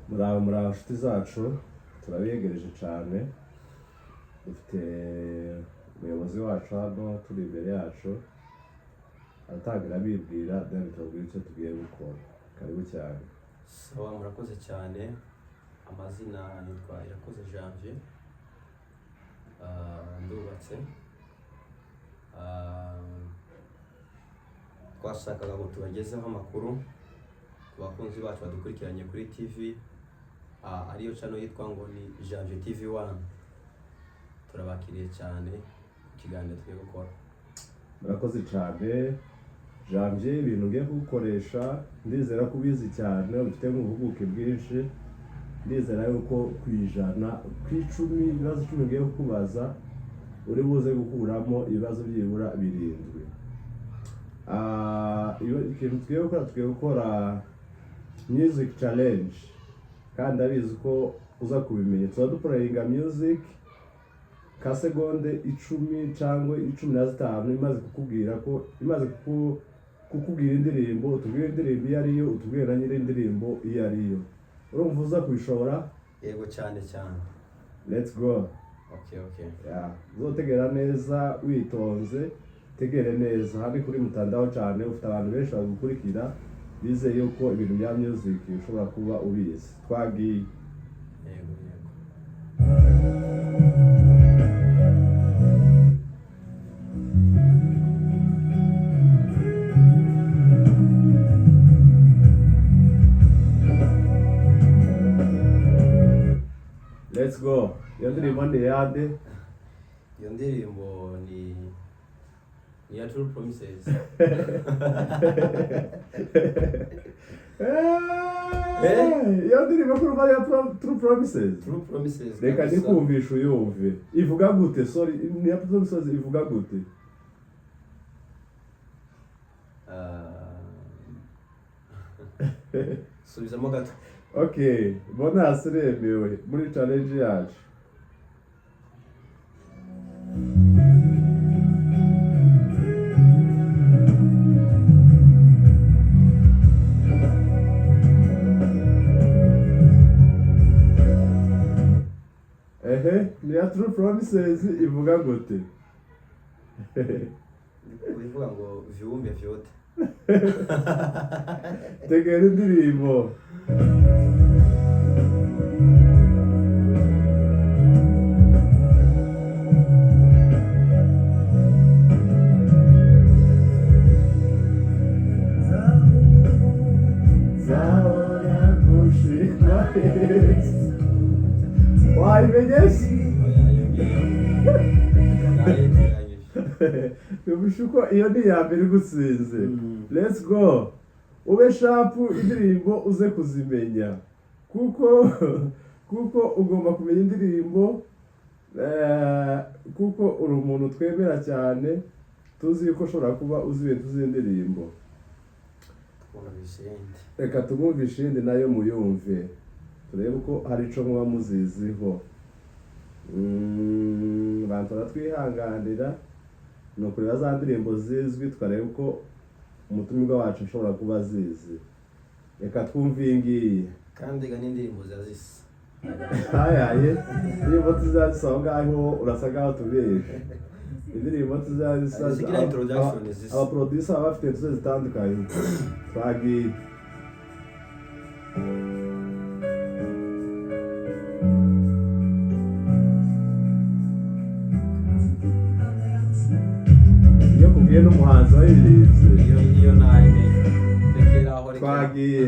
muri inshuti zacu turabegereje cyane, dufite umuyobozi wacu hano turi imbere yacu aratangira bibwira then tubwire icyo tugiye gukora. Karibu cyane. Sawa, murakoze cyane. Amazina nitwa Irakoze Janvier, ndubatse. Twashakaga ngo tubagezeho amakuru ku bakunzi bacu badukurikiranye kuri TV, ariyo channel yitwa ngo ni Janvier TV1. Turabakiriye cyane ku kiganiro tugiye gukora. Murakoze cyane Janvier, ibintu ngiye gukoresha ndizera ko ubizi cyane, ufite ubuhuguke bwinshi. Ndizera yuko kwijana kw'icumi ibibazo 10 ngiye kukubaza uri buze gukuramo ibibazo byibura 7. Ikintu tugiye gukora music challenge, kandi abizi ko uza kubimenya. Tuba duplayinga music ka segonde 10 cyangwa 15 imaze kukubwira ko imaze kukubwira indirimbo, utubwire indirimbo iyo ariyo, utubwire na nyiri indirimbo iyo ariyo. Urumva uza kubishobora? Yego cyane cyane. Let's go. Okay. Yeah. Uzotegera neza witonze, tegere neza. Habi kuri mutandao cyane, ufite abantu benshi bagukurikira, bizeye yuko ibintu bya music ushobora kuba ubizi. Twagiye. Yego. Let's go. Iyo ndirimbo ni yande? Iyo ndirimbo ni ya True Promises. Iyo ndirimbo kuruva ya True Promises. True Promises. Reka ndikumvisha uyumve. Ivuga gute? Sorry, ni ya True Promises ivuga gute? Subizamo gato. Okay, bonus remewe muri challenge yacu. Ni ya True Promises ivuga gute? Ivuga ngo viumbe vyote. Tegera indirimbo. Wayimenyesha? Ubishuko iyo ni ya mbere gusinze. Let's go. Ube sharp indirimbo uze kuzimenya. Kuko ugomba kumenya indirimbo, kuko uri umuntu twemera cyane, tuzi ko ushobora kuba uzibe tuzindirimbo. Reka tumwumvishe indi nayo muyumve, turebe ko hari ico muba muziziho. Bantu baratwihanganira, no kureba za ndirimbo zizwi, twarebe ko umutumirwa wacu ashobora kuba zizi. Reka twumve ngiye kandi ga n'indirimbo zazisa. Ayaye indirimbo tuzazisa ngaho urasa ngaho tubere. Indirimbo tuzazisa aba producer bafite tuzo zitandukanye. Twagiye. Iyo kubwiye n'umuhanzi wayiriritse iyo naime rekeraho twagiye.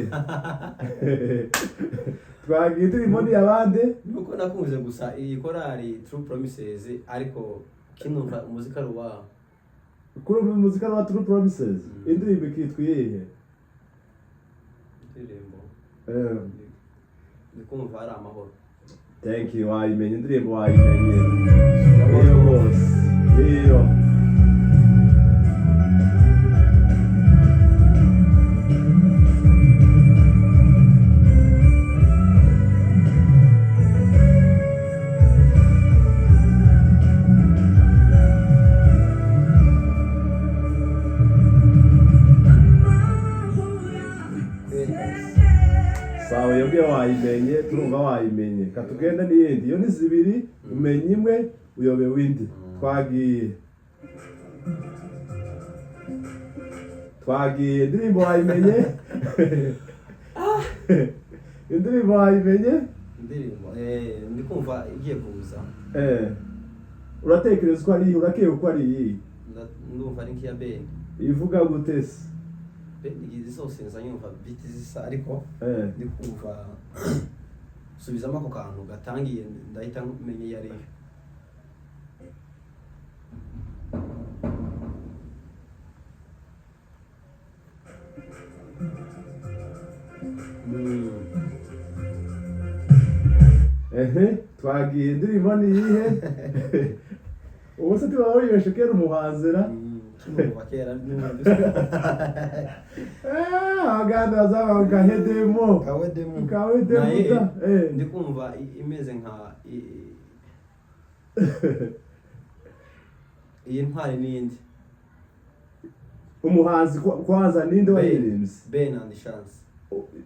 Twagiye indirimbo ni abande? Nuko nakunze gusa iyi korali True Promises, ariko kinumva umuzika ruwa kuri umuzika wa True Promises. Indirimbo ikitwa iyihe? Indirimbo ndikumva ari amahoro. Thank you. Wayimenye indirimbo, wayimenye. Iyo bose iyo sawa yebwe wayimenye turumva wayimenye katugenda n'iyindi iyo ni zibiri umenye imwe uyobewe indi twagiye indirimbo wayimenye indirimbo wayimenye ndi kumva igiye kuza uratekereza ko ari iyi urakeye uko ari iyi ndumva ari nk'iya Ben ivuga gute se izi zose nza nyumva biti zisa ariko ndi kumva subizamo ako kantu gatangiye ndahita menye iyo ari yo twagiye indirimbo ni iyihe ubu se tuba wibeshe kera umuhanzira kinumva kera abaganda bazaba kahedemo da ndi kumva imeze nka iyi ntwari n'indi umuhanzi kwanza ninde wayirimbye Ben and Chance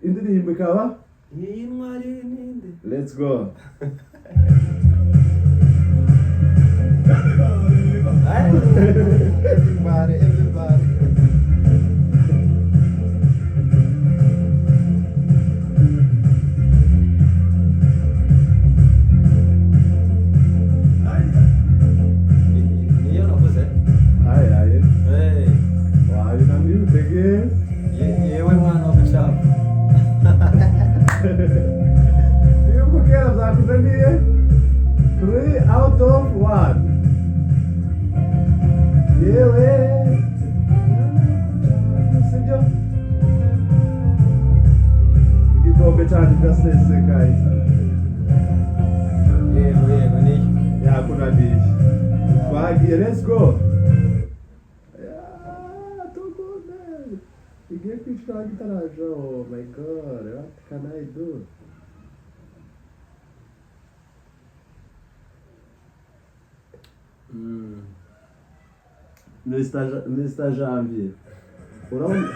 indirimbo ikaba iyi ntwari n'indi let's go everybody niyo navuze aye wabinamye utege yewe mwana wo gushaka iyo kera zakuzaniye 3 out of 1 yewe sibyo igikombe cyacu kirasesekaye yego niyo yakunaniye twagiye let's go igiye kwishura gitaraje oh my god what can I do Mr. Janvier urabona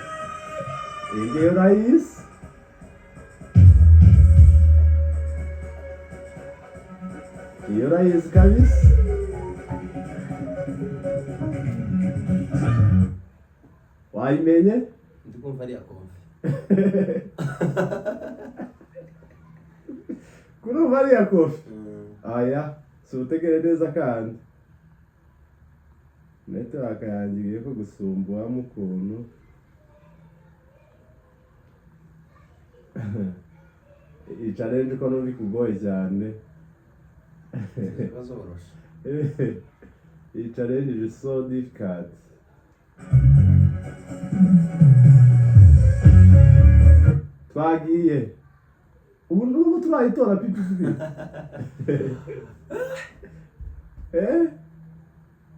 igihe urayisi iyo urayisi kabisa wayimenye ndi kumva ari akombe kurumva ari yakofi aya si utegere neza kandi network yanjye igiye ko gusumbuwamo ukuntu iyi challenge ko nuri kugoye cyane bazorosha iyi challenge is so difficult twagiye ubu turayitora pipi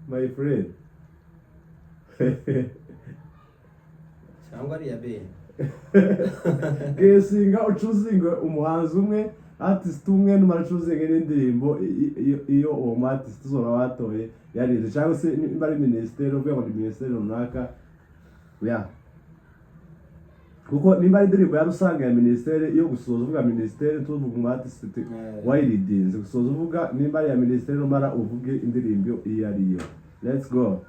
my friend cyangwa ari iya Ben gesinga ucuzinga umuhanzi umwe artist umwe numara ucuzinga n'indirimbo iyo uwo mu artist uzora watoye yarize cyangwa se nimba ari ministeri uvuye ngo ni ministeri runaka kuko nimba ari indirimbo ya rusange ya ministeri iyo gusoza uvuga ministeri tuvuga umu artist wayiridinze gusoza uvuga nimba ari ya ministeri numara uvuge indirimbo iyo ariyo let's go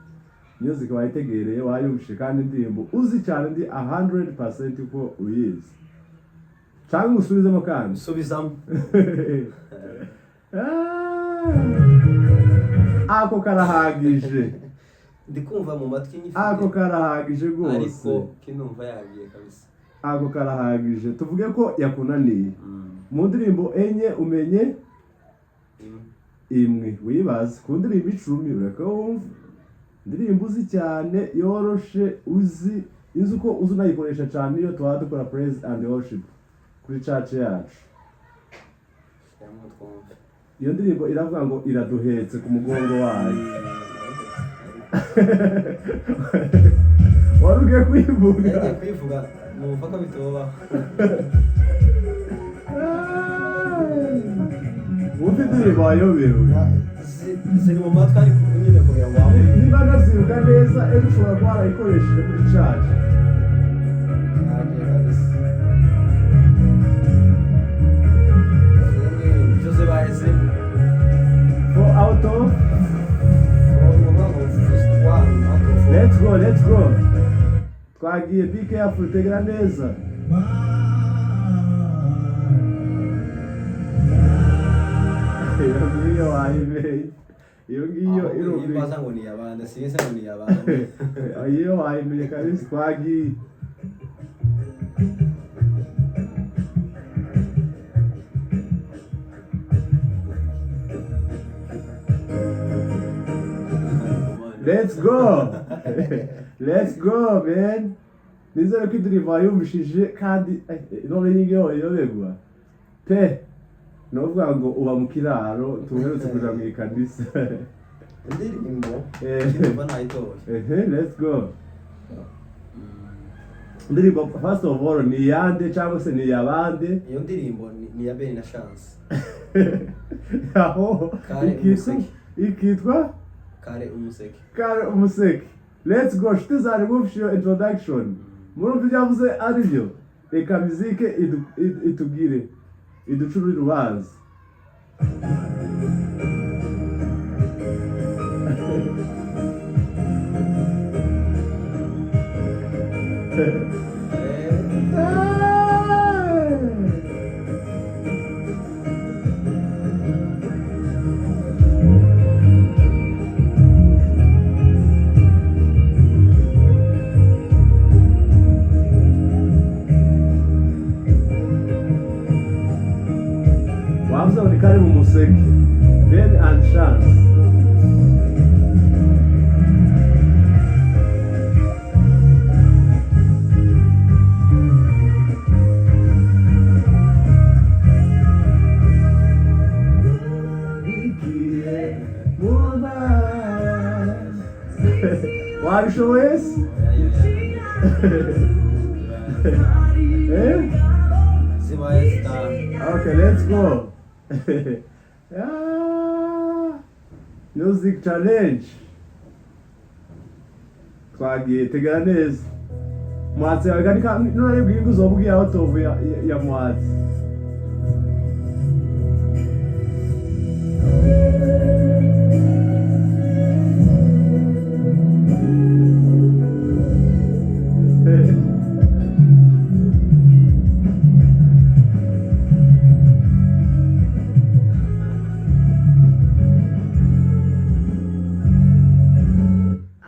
music wayitegereye wayumvishe kandi indirimbo uzi cyane ndi 100% uko uyizi cyangwa usubizemo kandi usubizamo ako karahagije ndi kumva mu matwi nyifite ako karahagije rwose ariko kinumva yagiye kabisa ako karahagije tuvuge ko yakunaniye mu ndirimbo enye umenye imwe wibaze ku ndirimbo 10 ureka wumva indirimbo uzi cyane yoroshe uzi uko uzi unayikoresha cyane iyo tuba dukora praise and worship kuri church yacu iyo ndirimbo iravuga ngo iraduhetse ku mugongo wayo warugiye kwivuga numva ko bitoba ufite indirimbo wayobewe ziri mu matwi ariko nyine kugira ngo wawe niba nabyibuka neza ejo ushobora kuba warayikoresheje muri church twagiye be careful tegera neza iyo wayimeye iyo ngiyo ibaza ngo ni yabande sinse ngo ni yabande iyo wayimeye kabisa twagiye Let's go! Let's go, man! Nizere ko indirimbo wayumvishije kandi none y'ingiyo yobegwa pe novuga ngo uba mu kiraro tuherutse kuja mu ikanisa indirimbo indirimbo nayitoye let's go indirimbo first of all ni yande cyangwa se ni yabande iyo ndirimbo ni ya Ben na Chance aho ikitwa Kare umuseke let's go shite za remove your introduction murumva ibyavuze ari byo reka muzike itugire iducurure urubanza wavuze ngo ni kare mu museke Ben and Chance wabishoboye se okay let's go music challenge twagiye tegera neza mwatsi aganika none bwingu zobwiye aho tovu ya mwatsi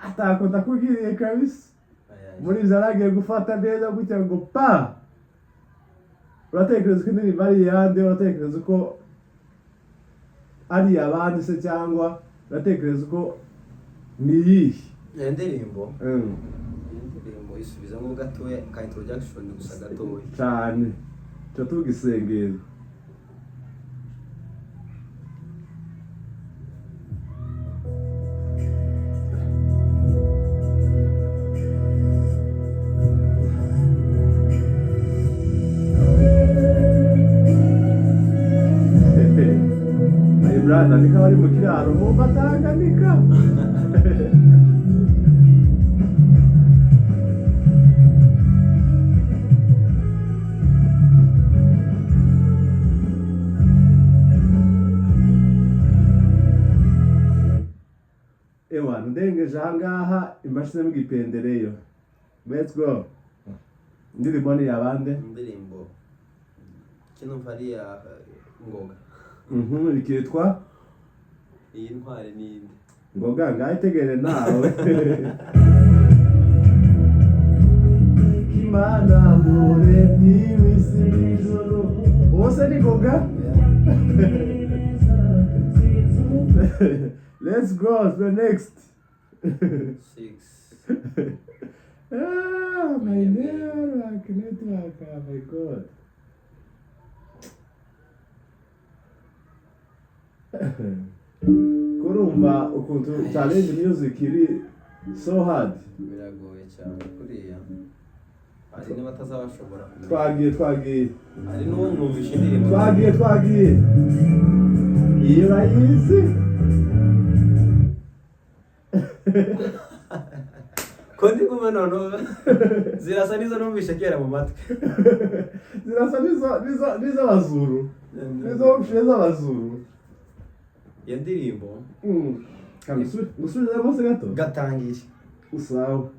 atakunda kugiriye kabisa muri zaragiye gufata neza gutya ngo pa uratekereza ko indirimbo ari yande uratekereza ko ari abandi se cyangwa uratekereza ko ni yihe indirimbo isubizamo gatoya ka introduction gusa gatoya cyane cyo tugisengera brother nika bari mu kiraro mu batanganika ewa ndengeje ahangaha imashini mugipendereyo let's go indirimbo ni yabande indirimbo kino mvari ya ngoga ikitwa iyi ntware ninde ngoga ngayitegere nawe kimana mure niwisi ijoro wose ni ngoga let's go to the next 6 my network oh my god kurumva ukuntu challenge music iri so hard biragoye cyane kuriya ari niba atazabashobora twagiye ari n'uwo mwumvisha indirimbo twagiye iyo urayizi ko ndi kumwe noneho zirasa nizo numvishe kera mu matwi zirasa n'iz'abazuru n'iz'abazuru iyo ndirimbo gusubizamo se gato gatangiye usawa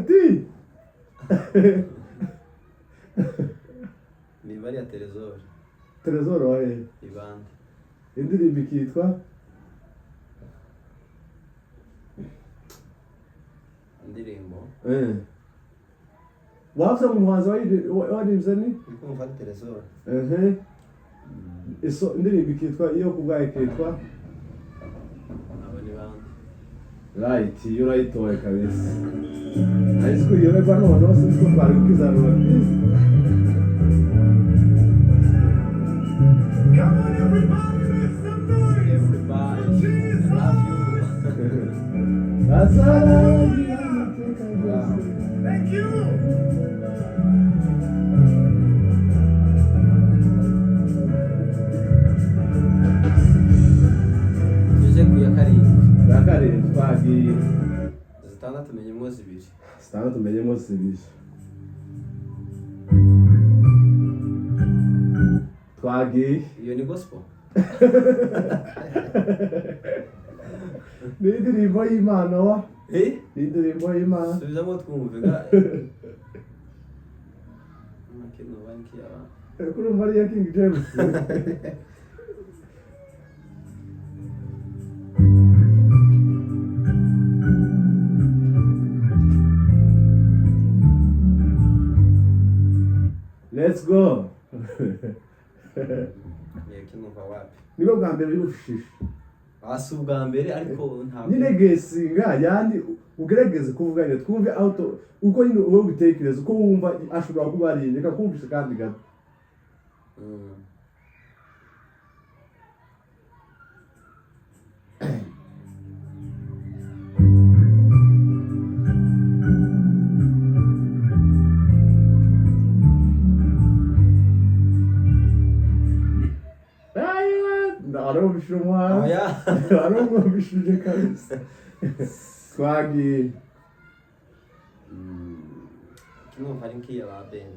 Di. Ni bari ya Trezor. Trezor wahe. Ibande. Indirimbo ikitwa indirimbo. Wafite umuhanzi waririmbye ni? Niko mfata Trezor. Iso indirimbo ikitwa iyo kubwaye kitwa Abo ni bande. Right, iyo urayitoye kabisa. Ariko iyo bava noneho sinzi ko twari kukizanura. Come on, everybody, make some noise! Everybody, Jesus! I love you. That's all. Wow. Thank you! Tuje ku ya karindwi. Dakari twagiye. Zitandatu menyemo zibiri. Stana tumenyemo zibiri. Twagiye. Iyo ni gospel. Ni indirimbo y'Imana wa? Eh? Ni indirimbo y'Imana. Subizamo twumve ga. Makino banki ya. Kuri Maria King James. Let's go. Kino mva wapi? Nibwo bwa mbere y'ubushishi. Asi ubwa mbere ariko ntabwo. Nyine gesinga yani ugerageze kuvuga ngo twumve auto uko nyine uwo bitekereza uko wumva ashobora kuba ari reka kumvisha kandi gato. Arumvisha umuhanda. Oya. Arumvishije kabisa. Twagiye. Kino mva linki ya ba Ben.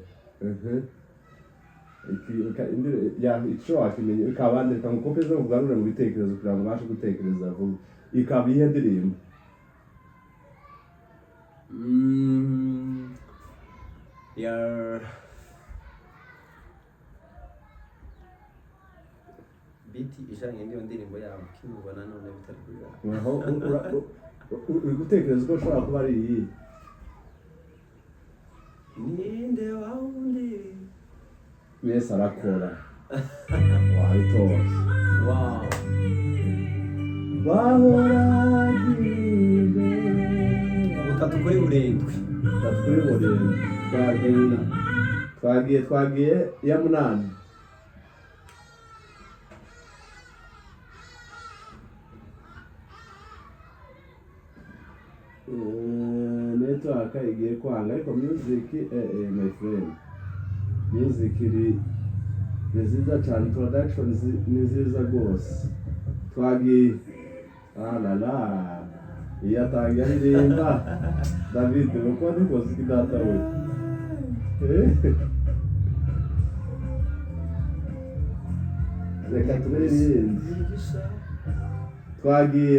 Icyo wakimenya ikabandi kamukopeza kugarura mu bitekerezo kugira ngo ubashe gutekereza vuba. Ikaba iyo ndirimbo. Ya biti ijanye n'iyo ndirimbo yabo kimubona none bitari kugira. Aho uri gutekereza ko ushobora kuba ari iyi. Ninde waundi. Yesu arakora. Wahitoye. Wow. Wahoragiye. Butatu kuri burindwi. Taturi burindwi. Twagiye ya munani. Network igiye kwanga ariko music my friend. Music iri nziza cyane, productions ni nziza rwose. Twagiye la iyatangira ndirimba David uko dukoze ikidata we. Reka turebe. Twagiye.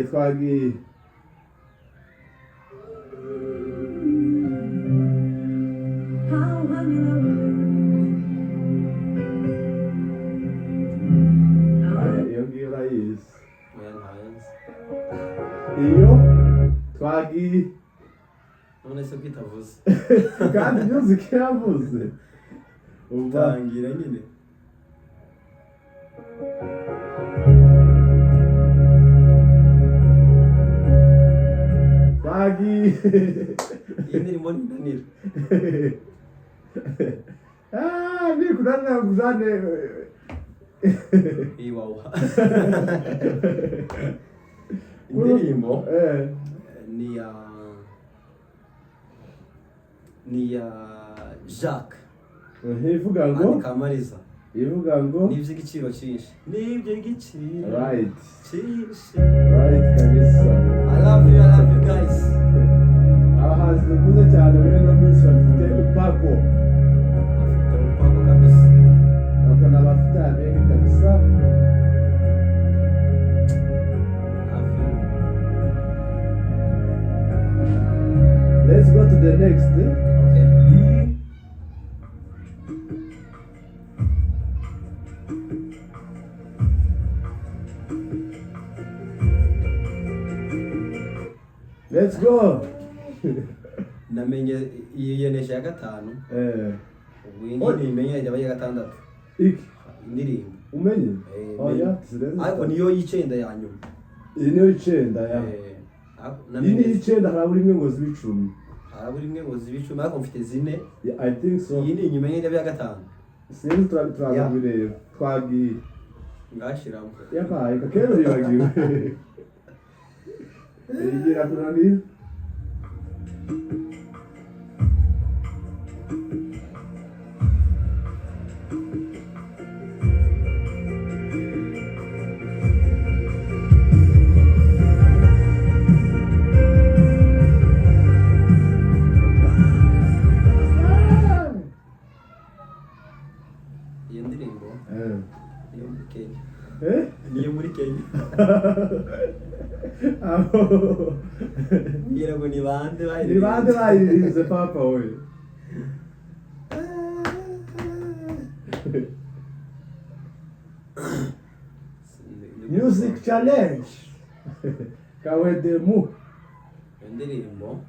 Iyo ngiyo urayizi. Iyo twagiye. None se kwitavuze. Kandi music yavuze. Utangira nyine. Twagiye. Iyi ndirimbo ni nanira. Ni kunanira kuzane. Iwawa. Indirimbo ni ya Jacques. Ivuga ngo Kamariza. Ivuga ngo n'ivy'igiciro cyinshi. N'ivy'igiciro. Right. Cyinshi. Right kabisa. I love you guys. Abahanzi dukunze cyane muri no minsi bafite upako. Bafite upako kabisa. Bakona bafite abenge kabisa. let's go to the next. Okay. Let's go. Namenye iyi yenesha ya gatanu. Ubu iyi nimenye yaba ya gatandatu. Iki Indirimbo. umenye? Oya, Ariko niyo y'icenda ya nyuma. iyi niyo icenda ya. Iyi ni icenda harabura imwe ngo zibe 10. Harabura imwe ngo zibe 10 ariko mfite zine. I think so. Iyi ni inyuma yaba ya gatanu. Sinzi turaza bireba. Twagiye. Ngashiramo. Yabaye kakero yibagiwe. Igira tunani. Iyi ndirimbo niyo muri Kenya. Niyo muri Kenya. Ngira ngo ni bande bayirize papa we. Music challenge. Kawedemu. Indirimbo.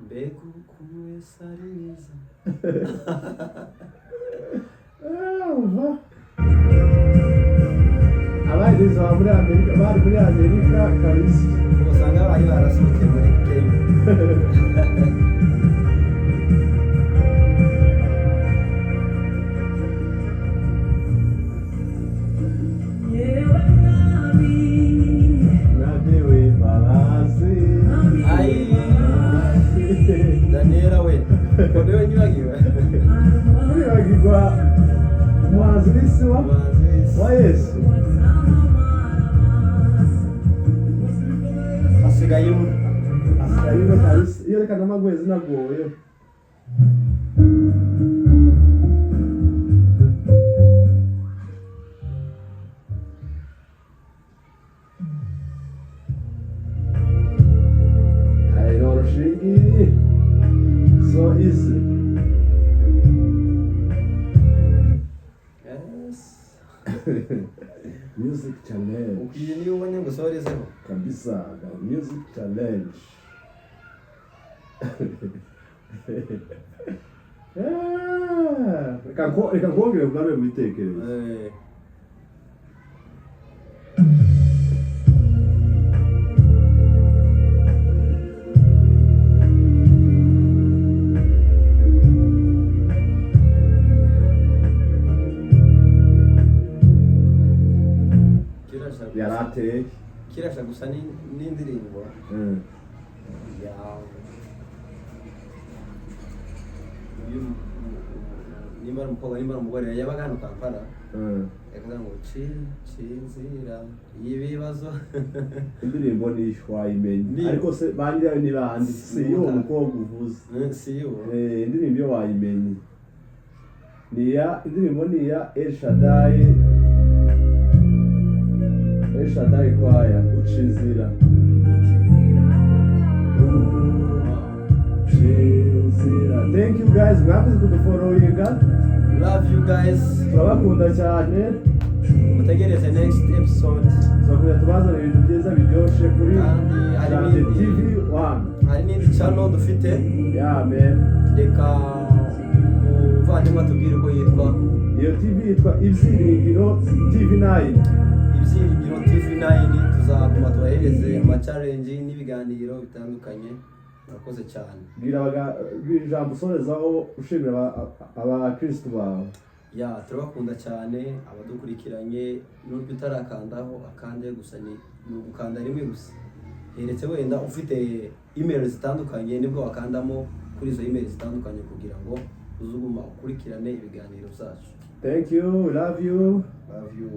Mbega ukuntu wese ari mwiza. Abarize muri Amerika, bari muri Amerika kabisa. Usanga bari barasohotse muri Kenya. Nadewe barazi. Daniela we. Kodewe nyibagiwe. Nibagirwa umuhanzi w'isi wa Yesu. Asigaye kabisa. Iyo reka namagwezi nagoye. I know Shigi. So easy. Yes. Music challenge. Ukiye niyo ubonye ngo sorezeho. Kabisa, music challenge. Reka nkongere ubwawe mu bitekerezo. Yarateye. Kirasha gusa n'indirimbo. Ya. Nimba umukobwa nimba umugore yabaga hano Kampala. Yakavuga ngo cinzira y'ibibazo. Indirimbo ni wayimenye. Ariko se bandira ni bandi. Si yo umukobwa uvuze. Si yo. Indirimbo yo wayimenye. Indirimbo ni ya El Shaddai. El Shaddai kwaya ucizira. Thank you guys, mwakoze kudufollowinga. Love you guys. Turabakunda cyane. Mutegereze next episode. Tuzakuya tubazana ibintu byiza biryoshye kuri Janvier TV 1. Hari n'indi channel dufite. Yeah man. Reka uvandimwe atubwire uko yitwa. Iyo TV yitwa Ibyiringiro TV9. Ibyiringiro TV9 tuzaguma tubahereze ama challenge n'ibiganiro bitandukanye. Murakoze cyane. Bwira ijambo usorezaho ushimira abakristo bawe. Ya turabakunda cyane abadukurikiranye n'ubwo utarakandaho akande gusa ni ugukanda rimwe gusa. Heretse wenda ufite email zitandukanye nibwo wakandamo kuri izo email zitandukanye kugira ngo uzuguma ukurikirane ibiganiro byacu. Thank you, love you. Love you.